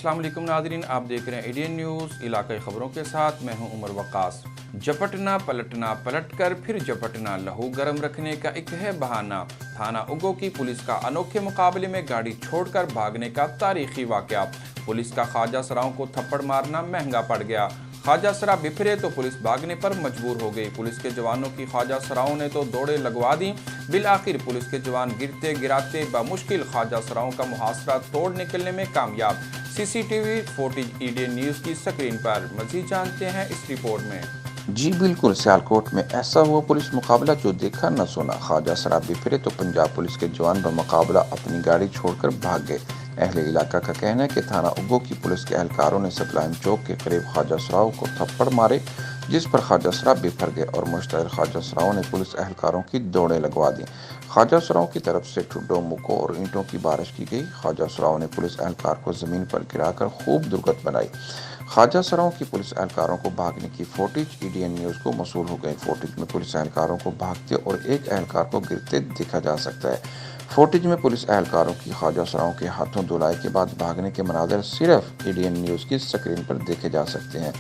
अस्सलाम वालेकुम नाज़रीन, आप देख रहे हैं एडीएन न्यूज़ इलाकाई खबरों के साथ। मैं हूं उमर वक्कास। झपटना पलटना, पलटकर फिर झपटना, लहू गर्म रखने का एक है बहाना। थाना उगो की पुलिस का अनोखे मुकाबले में गाड़ी छोड़कर भागने का तारीखी वाक़या। पुलिस का ख्वाजा सराओं को थप्पड़ मारना महंगा पड़ गया। ख्वाजा सरा बिफरे तो पुलिस भागने पर मजबूर हो गई। पुलिस के जवानों की ख्वाजा सराओं ने तो दौड़े लगवा दी। बिल आखिर पुलिस के जवान गिरते गिराते बमुश्किल ख्वाजा सराओं का मुहासरा तोड़ निकलने में कामयाब। सीसीटीवी फुटेज एडीएन न्यूज़ की स्क्रीन पर। मज़ीद जानते हैं इस रिपोर्ट में। जी बिल्कुल, सियालकोट में ऐसा हुआ पुलिस मुकाबला जो देखा न सुना। ख्वाजा सरा बिफरे तो पंजाब पुलिस के जवान बमुकाबला अपनी गाड़ी छोड़कर भाग गए। अहले इलाका का कहना है कि थाना उगो की पुलिस के एहलकारों ने सप्लाइन चौक के करीब ख्वाजा सराओं को थप्पड़ मारे, जिस पर ख्वाजा सरा बिफर गए और मुश्तइल ख्वाजा सराओं ने पुलिस एहलकारों की दौड़ें लगवा दी। ख्वाजा सराओं की तरफ से ठुड्डों, मुक्कों और ईंटों की बारिश की गई। ख्वाजा सराओं ने पुलिस एहलकार को ज़मीन पर गिराकर खूब दुर्गत बनाई। ख्वाजा सराओं की पुलिस एहलकारों को भागने की फुटेज एडीएन न्यूज़ को मौसूल हो गई। फुटेज में पुलिस एहलकारों को भागते और एक एहलकार को गिरते देखा जा सकता है। फुटेज में पुलिस एहलकारों की ख्वाजा सराओं के हाथों धुलाई के बाद भागने के मनाज़र सिर्फ एडीएन न्यूज़ की स्क्रीन पर देखे जा सकते हैं।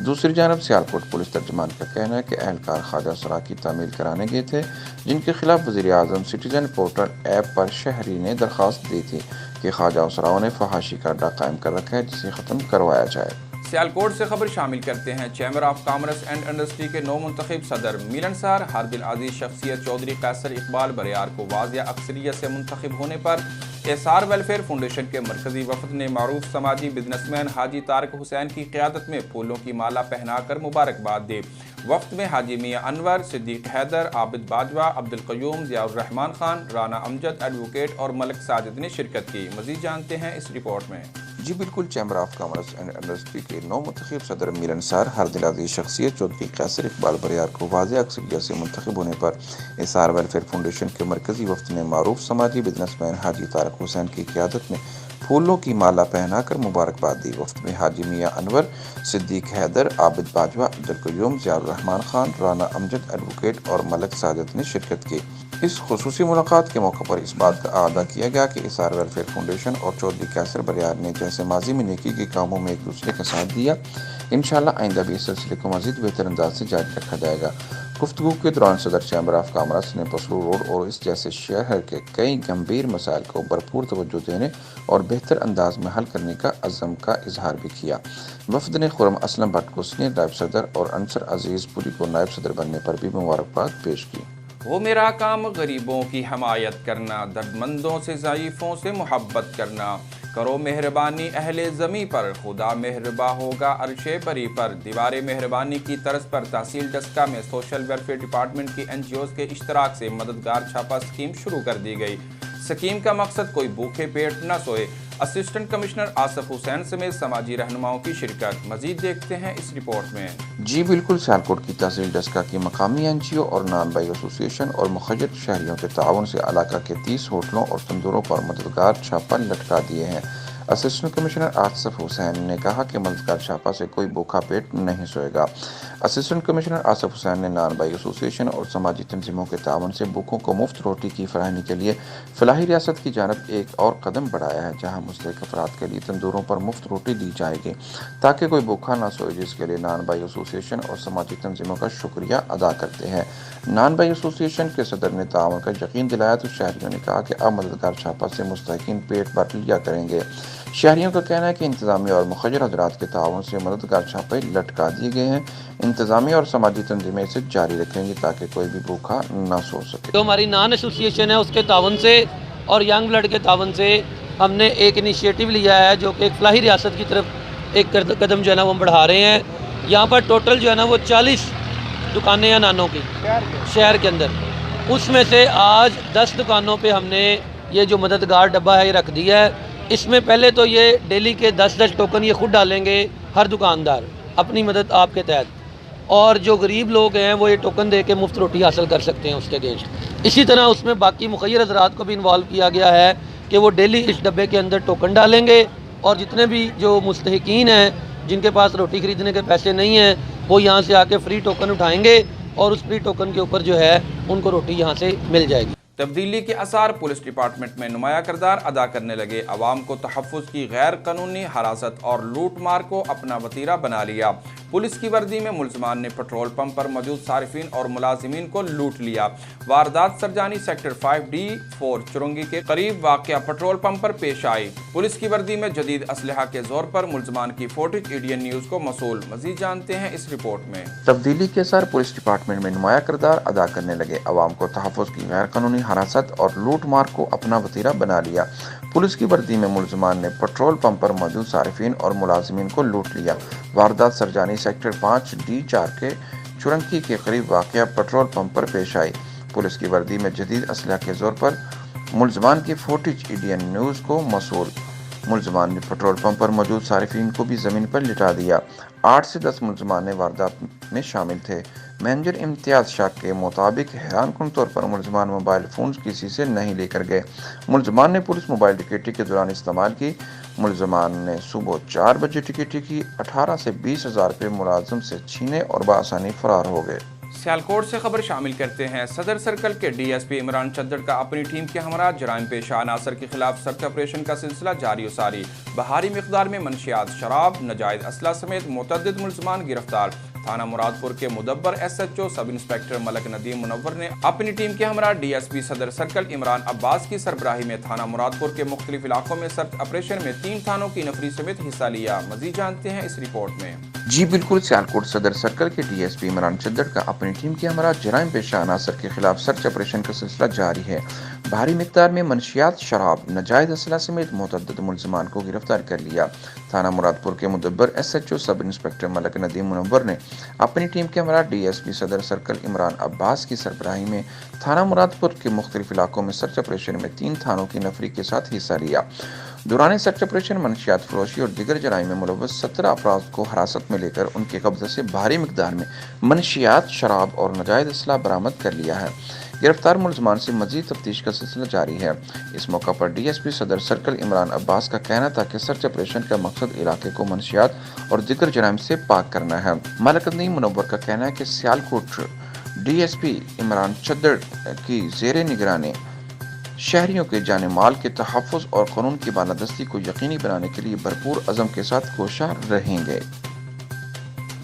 दूसरी जानब सियालकोट पुलिस तर्जमान का कहना है कि एहलकार ख्वाजा सरा की तामील कराने गए थे, जिनके खिलाफ वज़ीर आज़म सिटीजन पोर्टल ऐप पर शहरी ने दरख्वास्त दी थी कि ख्वाजा सराओं ने फहाशी का अड्डा कायम कर रखा है, जिसे ख़त्म करवाया जाए। सियालकोट से खबर शामिल करते हैं। Chamber of commerce and industry के नौ मुंतखब सदर मिलनसार हारबिल अजीज शख्सियत चौधरी कैसर इकबाल बरियार को वाज़िया अक्सरियत से मुंतखब होने पर एसआर वेलफेयर फाउंडेशन के मरकजी वफद ने मारूफ समाजी बिजनेसमैन हाजी तारक हुसैन की क़यादत में फूलों की माला पहनाकर मुबारकबाद दी। वफ्त में हाजी मियाँ अनवर, सिद्दीक हैदर, आबिद बाजवा, अब्दुल क़य्यूम, ज़ियाउर रहमान खान, राना अमजद एडवोकेट और मलिक साजिद ने शिरकत की। मज़ीद जानते हैं इस रिपोर्ट में। जी बिल्कुल, chamber of commerce and industry के नौ मुंतखब सदर मिलनसार हारबिल अजीज शख्सियत चौधरी कैसर इकबाल बरियार को वाज़िया अक्सरियत से मुंतखब होने पर एसआर वेलफेयर फाउंडेशन के मरकजी वफ्द ने मारूफ समाजी बिजनेसमैन हाजी तारक हुसैन की क़यादत में फूलों की माला पहनाकर मुबारकबाद दी। वफ्त में हाजी मियाँ अनवर, सिद्दीक हैदर, आबिद बाजवा, अब्दुल क़य्यूम, ज़ियाउर रहमान खान, राना अमजद एडवोकेट और मलिक साजिद ने शिरकत की। इस खुसूसी मुलाकात के मौके पर इस बात का अदा किया गया कि एसआर वेलफेयर फाउंडेशन और चौधरी कैसर बरियार ने जैसे माजी में नेकी के कामों में एक दूसरे का साथ दिया, इंशाअल्लाह आइंदा भी इस सिलसिले को मज़ीद बेहतर अंदाज से जारी रखा जाएगा। गुफ्तगू के दौरान सदर चैम्बर ऑफ कॉमर्स ने पसरू रोड और इस जैसे शहर के कई गंभीर मसाइल को भरपूर तवज्जो देने और बेहतर अंदाज में हल करने का अज़म का इजहार भी किया। वफद ने खुर्रम असलम भट्ट को सीनियर नायब सदर और अंसर अजीज़ पुरी को नायब सदर बनने पर भी मुबारकबाद पेश की। वो मेरा काम गरीबों की हमायत करना, दर्दमंदों से ज़ईफ़ों से मोहब्बत करना। करो मेहरबानी अहले ज़मी पर, खुदा मेहरबा होगा अर्शे बरी पर। दीवार मेहरबानी की तर्ज पर तहसील डस्का में सोशल वेलफेयर डिपार्टमेंट की एनजीओज़ के इश्तराक से मददगार छापा स्कीम शुरू कर दी गई। स्कीम का मकसद कोई भूखे पेट न सोए। असिस्टेंट कमिश्नर आसफ हुसैन समेत समाजी रहनुमाओं की शिरकत। मजीद देखते हैं इस रिपोर्ट में। जी बिल्कुल, सियालकोट की तहसील डस्का की मकामी एनजीओ और नॉन बाई एसोसिएशन और मुखय्यद शहरियों के ताउन से इलाका के 30 होटलों और तंदूरों पर मददगार छापा लटका दिए हैं। असिस्टेंट कमिश्नर आसफ हुसैन ने कहा कि मददगार छापा से कोई भूखा पेट नहीं सोएगा। असिस्टेंट कमिश्नर आसफ हुसैन ने नॉन बाई एसोसिएशन और समाजी तंजीमों के ताउन से भूखों को मुफ्त रोटी की फराहमी के लिए फलाही रियासत की जानब एक और कदम बढ़ाया है, जहाँ मुस्तहिक अफराद के लिए तंदूरों पर मुफ्त रोटी दी जाएगी ताकि कोई भूखा ना सोए, जिसके लिए नॉन बाई एसोसिएशन और समाजी तंजीमों का शुक्रिया अदा करते हैं। नॉन बाई एसोसिएशन के सदर ने ताउन का यकीन दिलाया तो शहरियों ने कहा कि अब मददगार छापा से मुस्तहिकीन पेट भर लिया करेंगे। शहरियों का कहना है कि इंतजामिया और मुखय्यद हजरात के ताउन से मददगार छापे लटका दिए गए हैं। इंतजामिया और समाजी तंजीमें इसे जारी रखेंगी ताकि कोई भी भूखा ना सो सके। जो हमारी नॉन एसोसिएशन है उसके ताउन से और यंग ब्लड के ताउन से हमने एक इनिशिएटिव लिया है, जो कि एक फलाही रियासत की तरफ एक कदम जो है ना वो हम बढ़ा रहे हैं। यहाँ पर टोटल जो है ना वो 40 दुकानें हैं नानों की शहर के अंदर। उसमें से आज 10 दुकानों पे हमने ये जो मददगार डब्बा है ये रख दिया है। इसमें पहले तो ये डेली के 10-10 टोकन ये खुद डालेंगे हर दुकानदार अपनी मदद आपके तहत, और जो गरीब लोग हैं वो ये टोकन दे के मुफ्त रोटी हासिल कर सकते हैं उसके अगेंस्ट। इसी तरह उसमें बाकी मुखय्यद हज़रात को भी इन्वॉल्व किया गया है कि वो डेली इस डब्बे के अंदर टोकन डालेंगे, और जितने भी जो मुस्तहिकीन हैं जिनके पास रोटी ख़रीदने के पैसे नहीं हैं वो यहाँ से आके फ्री टोकन उठाएँगे और उस फ्री टोकन के ऊपर जो है उनको रोटी यहाँ से मिल जाएगी। तब्दीली के आसार, पुलिस डिपार्टमेंट में नुमाया किरदार अदा करने लगे, अवाम को तहफ़्फ़ुज़ की गैर कानूनी हरासत और लूट मार को अपना वतीरा बना लिया। पुलिस की वर्दी में मुलजमान ने पेट्रोल पंप पर मौजूद सारिफीन और मुलाजिमीन को लूट लिया। वारदात सरजानी सेक्टर 5D4 चुरंगी के करीब वाक़या पेट्रोल पंप पर पेश आई। पुलिस की वर्दी में जदीद असलहा के जोर पर मुलजमान की फुटेज एडीएन न्यूज़ को मौसूल। मज़ीद जानते हैं इस रिपोर्ट में। तब्दीली के साथ पुलिस डिपार्टमेंट में नुमाया किरदार अदा करने लगे, अवाम को तहफ़्फ़ुज़ की गैर कानूनी हरासत और लूट मार को अपना वतीरा बना लिया। पुलिस की वर्दी में मुलजमान ने पेट्रोल पंप पर मौजूद सारिफीन और मुलाजिमीन को लूट लिया। वारदात सरजानी सेक्टर 5D4 के चुरंगी के करीब वाक़या पेट्रोल पंप पर पेश आई। पुलिस की वर्दी में जदीद असलहा के जोर पर मुलजमान की फुटेज एडीएन न्यूज़ को मौसूल। मुलजमान ने पेट्रोल पंप पर मौजूद सारिफीन को भी ज़मीन पर लिटा दिया। 8 से 10 मुलजमान ने वारदात में शामिल थे। मैनेजर इम्तियाज शाह के मुताबिक हैरानकुन तौर पर मुलजमान मोबाइल फ़ोन किसी से नहीं लेकर गए। मुलजमान ने पुलिस मोबाइल टिकटी के दौरान इस्तेमाल की। मुलजमान ने सुबह 4 बजे टिकटी की 18 से 20 हज़ार रुपये मुलाजिम से छीने और बआसानी फरार हो गए। सियालकोट से खबर शामिल करते हैं। सदर सर्कल के डीएसपी इमरान चद्दड़ का अपनी टीम के हमरा जराइम पेशा अनासर के खिलाफ सर्च ऑपरेशन का सिलसिला जारी व सारी। भारी मिकदार में मनशियात, शराब, नाजायज असला समेत मुतअद्दिद मुलजमान गिरफ्तार। थाना मुरादपुर के मुदब्बर SHO sub inspector Malik Nadeem Munawar ने अपनी टीम के हमरा डीएसपी सदर सर्कल इमरान अब्बास की सरबराही में थाना मुरादपुर के मुख्तलिफ इलाकों में सर्च ऑपरेशन में 3 थानों की नफरी समेत हिस्सा लिया। मजीद जानते हैं इस रिपोर्ट में। जी बिल्कुल, सियालकोट सदर सर्कल के डीएसपी इमरान चद्दड़ का अपनी टीम के हमरा जराइम पेशा अनासर के खिलाफ सर्च ऑपरेशन का सिलसिला जारी है। भारी मिकदार में मनशियात, शराब, नाजायज असला समेत मुतअद्दिद मुलजमान को गिरफ्तार कर लिया। थाना मुरादपुर के मुदब्बर SHO sub inspector Malik Nadeem Munawar ने अपनी टीम के हमरा डीएसपी सदर सर्कल इमरान अब्बास की सरबराही में थाना मुरादपुर के मुख्तलिफ इलाकों में सर्च ऑपरेशन में 3 थानों की नफरी के साथ हिस्सा लिया। दौरान सर्च ऑपरेशन मनशियात फरोशी और दिगर जराइम में मुलव्वस 17 अफराद को हिरासत में लेकर उनके कब्जे से भारी मिकदार में मनशियात, शराब और नाजायज असला बरामद कर लिया है। गिरफ्तार मुलजमान से मजीद तफ्तीश का सिलसिला जारी है। इस मौका पर डीएसपी सदर सर्कल इमरान अब्बास का कहना था कि सर्च ऑपरेशन का मकसद इलाके को मनशियात और दिगर जराइम से पाक करना है। मलक नदीम मुनव्वर का कहना है कि सियालकोट डीएसपी इमरान चद्दड़ की ज़ेरे निगरानी शहरियों के जाने माल के तहफ़्फ़ुज़ और कानून की बालादस्ती को यकीनी बनाने के लिए भरपूर अज़म के साथ कोशिश रहेंगे।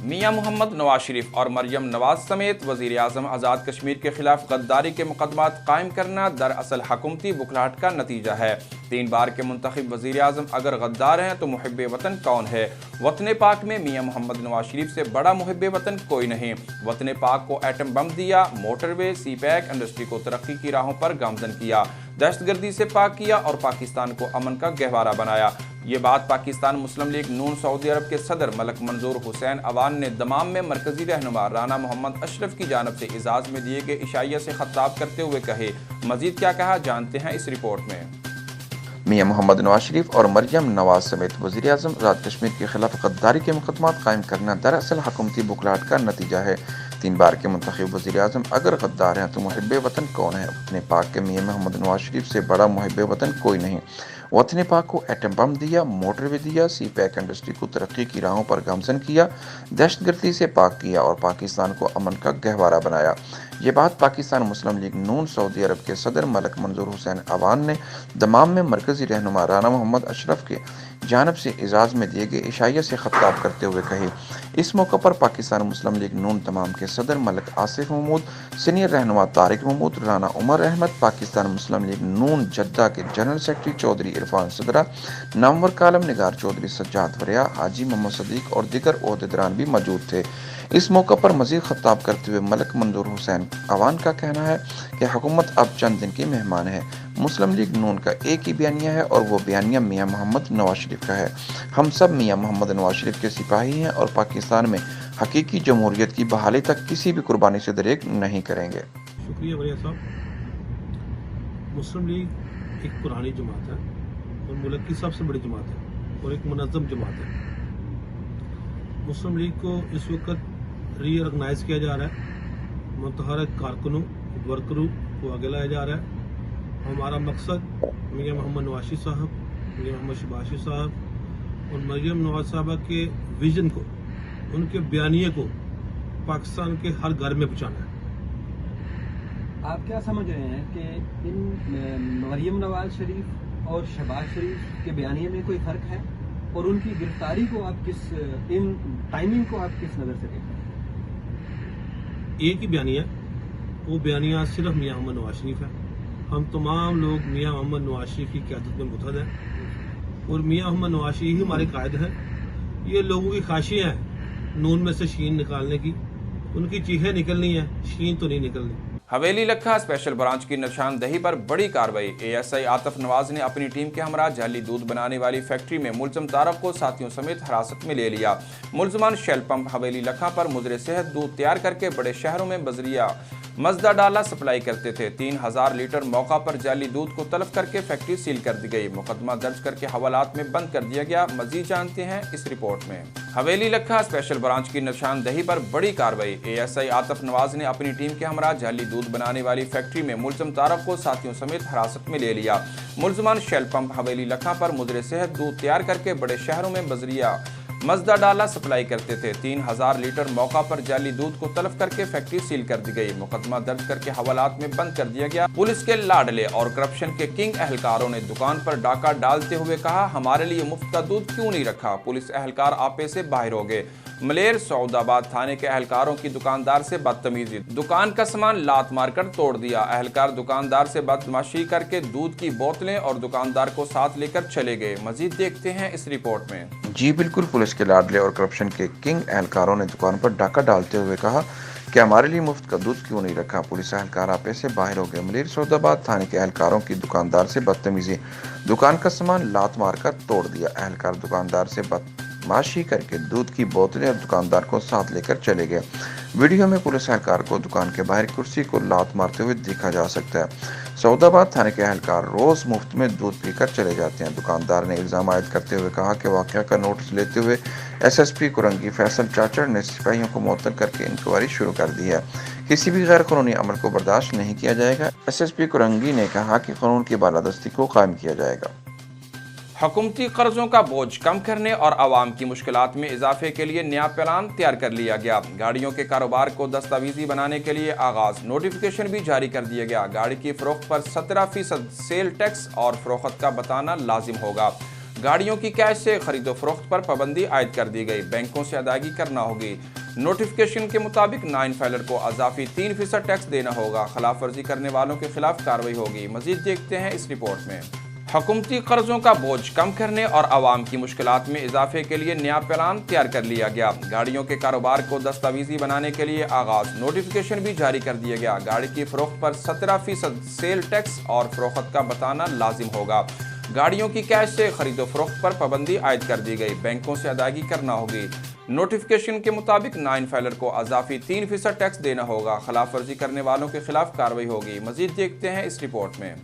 मियां मोहम्मद नवाज शरीफ और मरियम नवाज समेत वज़ीर आज़म आज़ाद कश्मीर के खिलाफ गद्दारी के मुकदमात कायम करना दरअसल हुकूमती बुखलाहट का नतीजा है। 3 बार के मुंतखब वज़ीर आज़म अगर गद्दार हैं तो मुहिब्बे वतन कौन है? वतन पाक में मियां मोहम्मद नवाज शरीफ से बड़ा मुहिब्बे वतन कोई नहीं। वतन पाक को एटम बम दिया, मोटरवे, सीपैक इंडस्ट्री को तरक्की की राहों पर गामजन किया, दहशतगर्दी से पाक किया और पाकिस्तान को अमन का गहवारा बनाया। ये बात पाकिस्तान मुस्लिम लीग नून सऊदी अरब के सदर मलक मंजूर हुसैन अवान ने दमाम में मरकजी रहनुमा राना मोहम्मद अशरफ की जानब से इजाज़ में दिए गए इशाइया से खिताब करते हुए कहे। मजीद क्या कहा जानते हैं इस रिपोर्ट में। मियां मोहम्मद नवाज शरीफ और मरियम नवाज समेत वज़ीर आज़म आज़ाद कश्मीर के खिलाफ गद्दारी के मुकदमात कायम करना दरअसल हुकूमती बुखलाहट का नतीजा है। 3 बार के मुंतखब वज़ीर आज़म अगर गद्दार हैं तो मुहिब्बे वतन कौन है? वतन पाक के मियां मोहम्मद नवाज शरीफ से बड़ा मुहिब्बे वतन कोई नहीं। वतन पाक को एटम बम दिया, मोटरवे दिया, सीपैक इंडस्ट्री को तरक्की की राहों पर गामजन किया, दहशतगर्दी से पाक किया और पाकिस्तान को अमन का गहवारा बनाया। ये बात पाकिस्तान मुस्लिम लीग नून सऊदी अरब के सदर मलक मंजूर हुसैन अवान ने दमाम में मरकजी रहनुमा राना मोहम्मद अशरफ के जानब से इजाज़ में दिए गए इशाइया से खिताब करते हुए कही। इस मौके पर पाकिस्तान मुस्लिम लीग नून तमाम के सदर मलक आसिफ महमूद, सीनियर रहनुमा तारिक महमूद, राना उमर अहमद, पाकिस्तान मुस्लिम लीग नून जद्दा के जनरल सेक्रेटरी चौधरी इरफान सदरा, नामवर कालम निगार चौधरी सज्जाद वरिया, हाजी मोहम्मद सदीक और दिगर ओहदेदारान भी मौजूद थे। इस मौके पर मजीद खिताब करते हुए मलक मंजूर हुसैन अवान का कहना है कि हुकूमत अब चंद दिन की मेहमान है। मुस्लिम लीग नून का एक ही बयानिया है और वो बयानिया मियां मोहम्मद नवाज शरीफ का है। हम सब मियां मोहम्मद नवाज शरीफ के सिपाही हैं और पाकिस्तान में हकीकी जमहूरियत की बहाली तक किसी भी कुर्बानी से दरेक नहीं करेंगे। शुक्रिया वरिया साहब। मुस्लिम लीग एक पुरानी जमात है और मुल्क की सबसे बड़ी जमात है और एक मुनज़्ज़म जमात है। मुस्लिम लीग को इस वक्त रीऑर्गेनाइज किया जा रहा है, मुतहरक कारकुनों, वर्करों को आगे लाया जा रहा है। हमारा मकसद मियां मोहम्मद नवाज साहब, मियां मोहम्मद शबाशी साहब और मरियम नवाज साहबा के विजन को, उनके बयानिए को पाकिस्तान के हर घर में पहुँचाना है। آپ کیا سمجھ رہے ہیں کہ ان مریم نواز شریف اور شہباز شریف کے بیانیے میں کوئی فرق ہے، اور ان کی گرفتاری کو آپ ان ٹائمنگ کو آپ کس نظر سے دیکھتے ہیں؟ ایک ہی بیانیہ، وہ بیانیہ صرف میاں محمد نواز شریف ہے. ہم تمام لوگ میاں محمد نواز شریف کی قیادت میں متحد ہیں، اور میاں محمد نواز شریف ہی ہمارے قائد ہیں. یہ لوگوں کی خواہشیں ہیں نون میں سے شین نکالنے کی، ان کی چیخیں نکلنی ہیں، شین تو نہیں نکلنی. حویلی لکھا اسپیشل برانچ کی نشاندہی پر بڑی کارروائی. ASI عاطف نواز نے اپنی ٹیم کے ہمراہ جعلی دودھ بنانے والی فیکٹری میں ملزم طارق کو ساتھیوں سمیت حراست میں لے لیا. ملزمان شیل پمپ حویلی لکھا پر مضر صحت دودھ تیار کر کے بڑے شہروں میں بذریعہ مزدہ ڈالا سپلائی کرتے تھے. 3000 لیٹر موقع پر جعلی دودھ کو تلف کر کے فیکٹری سیل کر دی گئی. مقدمہ درج کر کے حوالات میں بند کر دیا گیا. مزید جانتے ہیں اس رپورٹ میں. حویلی لکھا اسپیشل برانچ کی نشاندہی پر بڑی کارروائی. ASI عاطف نواز نے اپنی ٹیم کے ہمراہ جعلی دودھ بنانے والی فیکٹری میں ملزم طارق کو ساتھیوں سمیت حراست میں لے لیا. ملزمان شیل پمپ حویلی لکھا پر مضر صحت دودھ تیار کر کے بڑے شہروں میں بذریعہ مزدہ ڈالا سپلائی کرتے تھے. 3000 لیٹر موقع پر جعلی دودھ کو تلف کر کے فیکٹری سیل کر دی گئی. مقدمہ درج کر کے حوالات میں بند کر دیا گیا. پولیس کے لاڈلے اور کرپشن کے کنگ اہلکاروں نے دکان پر ڈاکہ ڈالتے ہوئے کہا ہمارے لیے مفت کا دودھ کیوں نہیں رکھا. پولیس اہلکار آپے سے باہر ہو گئے. ملیر سعود آباد تھانے کے اہلکاروں کی دکاندار سے بدتمیزی. دکان کا سامان لات مار کر توڑ دیا. اہلکار دکاندار سے بدماشی کر کے دودھ کی بوتلیں اور دکاندار کو ساتھ لے کر چلے گئے. مزید دیکھتے ہیں اس رپورٹ میں. جی بالکل، پولیس کے لاڈلے اور کرپشن کے کنگ اہلکاروں نے دکان پر ڈاکہ ڈالتے ہوئے کہا کہ ہمارے لیے مفت کا دودھ کیوں نہیں رکھا. پولیس اہلکار آپے سے باہر ہو گئے. ملیر سعود آباد تھانے کے اہلکاروں کی دکاندار سے بدتمیزی. دکان کا سامان لات مار کر توڑ دیا. اہلکار دکاندار سے بدماشی کر کے دودھ کی بوتلیں اور دکاندار کو ساتھ لے کر چلے گئے. ویڈیو میں پولیس اہلکار کو دکان کے باہر کرسی کو لات مارتے ہوئے دیکھا جا سکتا ہے. سعود آباد تھانے کے اہلکار روز مفت میں دودھ پی کر چلے جاتے ہیں. دکاندار نے الزام عائد کرتے ہوئے کہا کہ واقعہ کا نوٹس لیتے ہوئے SSP کرنگی فیصل چاچڑ نے سپاہیوں کو معطل کر کے انکوائری شروع کر دی ہے. کسی بھی غیر قانونی عمل کو برداشت نہیں کیا جائے گا. SSP کرنگی نے کہا کہ قانون کی بالادستی کو قائم کیا جائے گا. حکومتی قرضوں کا بوجھ کم کرنے اور عوام کی مشکلات میں اضافے کے لیے نیا پلان تیار کر لیا گیا. گاڑیوں کے کاروبار کو دستاویزی بنانے کے لیے آغاز. نوٹیفیکیشن بھی جاری کر دیا گیا. گاڑی کی فروخت پر 17% سیل ٹیکس اور فروخت کا بتانا لازم ہوگا. گاڑیوں کی کیش سے خرید و فروخت پر پابندی عائد کر دی گئی. بینکوں سے ادائیگی کرنا ہوگی. نوٹیفیکیشن کے مطابق 9 فائلر کو اضافی 3% ٹیکس دینا ہوگا. خلاف ورزی کرنے والوں کے خلاف کارروائی ہوگی. مزید دیکھتے ہیں اس رپورٹ میں. حکومتی قرضوں کا بوجھ کم کرنے اور عوام کی مشکلات میں اضافے کے لیے نیا پلان تیار کر لیا گیا. گاڑیوں کے کاروبار کو دستاویزی بنانے کے لیے آغاز. نوٹیفیکیشن بھی جاری کر دیا گیا. گاڑی کی فروخت پر 17% سیل ٹیکس اور فروخت کا بتانا لازم ہوگا. گاڑیوں کی کیش سے خرید و فروخت پر پابندی عائد کر دی گئی. بینکوں سے ادائیگی کرنا ہوگی. نوٹیفیکیشن کے مطابق 9 فائلر کو اضافی 3% ٹیکس دینا ہوگا. خلاف ورزی کرنے والوں کے خلاف کارروائی ہوگی. مزید دیکھتے ہیں اس رپورٹ میں.